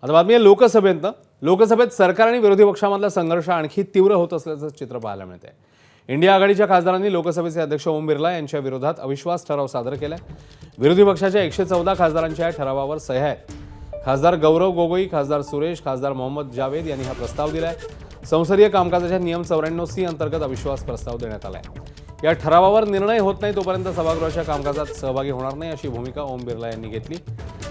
आता बातमी आहे लोकसभेतनं. लोकसभेत सरकार आणि विरोधी पक्षामधला संघर्ष आणखी तीव्र होत असल्याचं चित्र पाहायला मिळतंय. इंडिया आघाडीच्या खासदारांनी लोकसभेचे अध्यक्ष ओम बिर्ला यांच्या विरोधात अविश्वास ठराव सादर केलाय. विरोधी पक्षाच्या 114 खासदारांच्या या ठरावावर सह्या आहेत. खासदार गौरव गोगोई, खासदार सुरेश, खासदार मोहम्मद जावेद यांनी हा प्रस्ताव दिलाय. संसदीय कामकाजाच्या नियम 94C अंतर्गत अविश्वास प्रस्ताव देण्यात आलाय. या ठरावावर निर्णय होत नाही तोपर्यंत सभागृहाच्या कामकाजात सहभागी होणार नाही अशी भूमिका ओम बिर्ला यांनी घेतली.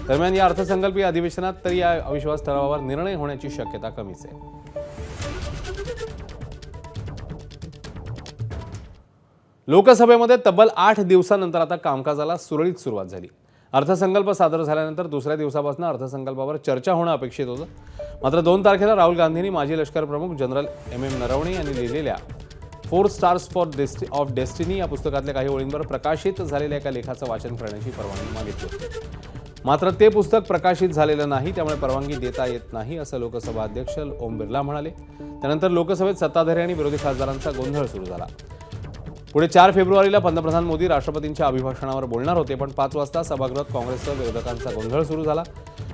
दरम्यान या अर्थसंकल्पीय अधिवेशनात तरी या अविश्वास ठरावावर निर्णय होण्याची शक्यता कमीच आहे. लोकसभेमध्ये तब्बल 8 दिवसांनंतर आता कामकाजाला सुरळीत सुरुवात झाली. अर्थसंकल्प सादर झाल्यानंतर दुसऱ्या दिवसापासून अर्थसंकल्पावर चर्चा होणं अपेक्षित होतं. मात्र 2 तारखेला राहुल गांधींनी माजी लष्कर प्रमुख जनरल MM नरवणे यांनी लिहिलेल्या 4 स्टार्स ऑफ डेस्टिनी या पुस्तकातल्या काही ओळींवर प्रकाशित झालेल्या एका लेखाचं वाचन करण्याची परवानगी मागितली होती. मात्र ते पुस्तक प्रकाशित झालेलं नाही, त्यामुळे परवानगी देता येत नाही असं लोकसभा अध्यक्ष ओम बिर्ला म्हणाले. त्यानंतर लोकसभेत सत्ताधारी आणि विरोधी खासदारांचा गोंधळ सुरू झाला. पुढे 4 फेब्रुवारीला पंतप्रधान मोदी राष्ट्रपतींच्या अभिभाषणावर बोलणार होते, पण 5 वाजता सभागृहात काँग्रेससह विरोधकांचा गोंधळ सुरू झाला.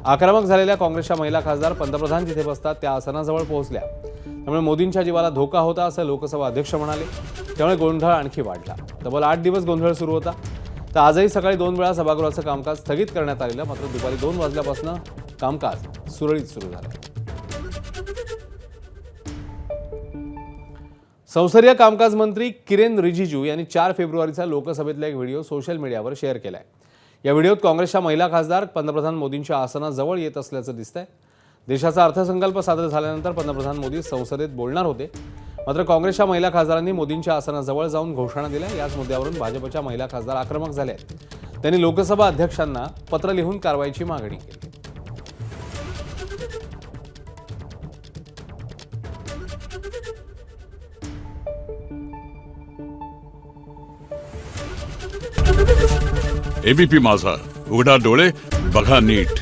आक्रमक झालेल्या काँग्रेसच्या महिला खासदार पंतप्रधान जिथे बसतात त्या आसनाजवळ पोहोचल्या. त्यामुळे मोदींच्या जीवाला धोका होता असं लोकसभा अध्यक्ष म्हणाले. त्यामुळे गोंधळ आणखी वाढला. तब्बल 8 दिवस गोंधळ सुरू होता. तर आजही सकाळी 2 वेळा सभागृहाचं कामकाज स्थगित करण्यात आलेलं. मात्र दुपारी 2 वाजल्यापासून कामकाज सुरळीत सुरू झालं. संसदीय कामकाज मंत्री किरेन रिजिजू यांनी 4 फेब्रुवारीचा लोकसभेतला एक व्हिडिओ सोशल मीडियावर शेअर केलाय. या व्हिडिओत काँग्रेसच्या महिला खासदार पंतप्रधान मोदींच्या आसनाजवळ येत असल्याचं दिसतंय. देशाचा अर्थसंकल्प सादर झाल्यानंतर पंतप्रधान मोदी संसदेत बोलणार होते. मात्र काँग्रेसच्या महिला खासदारांनी मोदींच्या आसनाजवळ जाऊन घोषणा दिल्या. याच मुद्द्यावरून भाजपच्या महिला खासदार आक्रमक झाल्या. त्यांनी लोकसभा अध्यक्षांना पत्र लिहून कारवाईची मागणी केली. ABP माझा, उघडा डोळे बघा नीट.